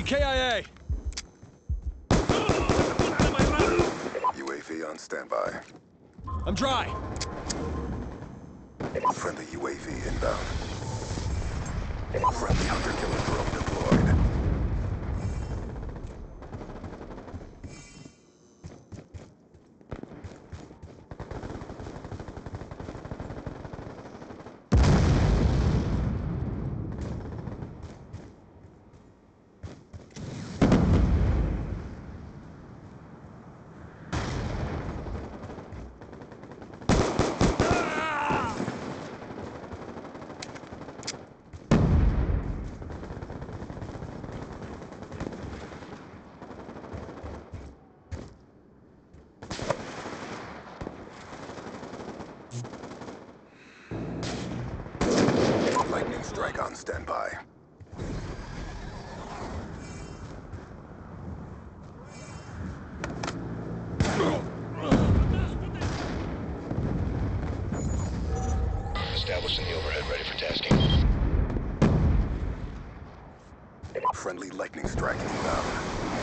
KIA! UAV on standby. I'm dry. Friendly UAV inbound. Friendly hunter-killer drone deployed. Lightning strike on standby. Establishing the overhead, ready for tasking. Friendly lightning strike inbound.